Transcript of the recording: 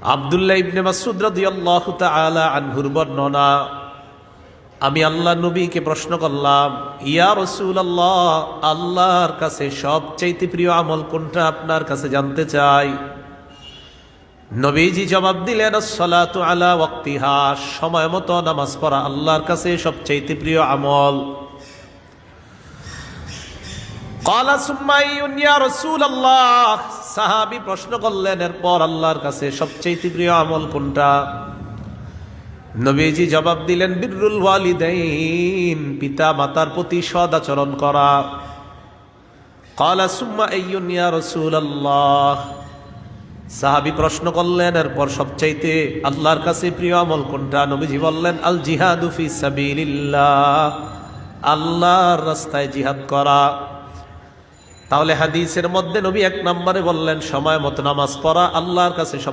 আব্দুল্লাহ ইবনে মাসউদ রাদিয়াল্লাহু তাআলা আনহুর বর্ণনা, আমি আল্লাহ নবীকে প্রশ্ন করলাম, ইয়া রাসূলুল্লাহ, আল্লাহর কাছে সবচেয়ে প্রিয় আমল কোনটা আপনার কাছে জানতে চাই। নবীজি জবাব দিলেন, আসসালাতু আলা ওয়াক্তিহা, সময় মতো নামাজ পড়া আল্লাহর কাছে সবচেয়ে প্রিয় আমল। ক্বালা সুম্মা আইয়ুন ইয়া রাসূলুল্লাহ, সাহাবী প্রশ্ন করলেন, এরপর আল্লাহর কাছে সবচেয়ে প্রিয় আমল কোনটা। নবীজি জবাব দিলেন, বিররুল ওয়ালিদাইন, পিতা মাতার প্রতি সৎ আচরণ করা। ক্বালা সুম্মা আইয়ুন ইয়া রাসূলুল্লাহ, সাহাবী প্রশ্ন করলেন, এরপর সবচাইতে আল্লাহর কাছে প্রিয় আমল কোনটা। নবীজি বললেন, আল জিহাদু ফি সাবিলিল্লাহ, আল্লাহর রাস্তায় জিহাদ করা। তাহলে হাদিসের মধ্যে নবী এক নম্বরে বললেন সময় মতো নামাজ পড়া আল্লাহর কাছে সব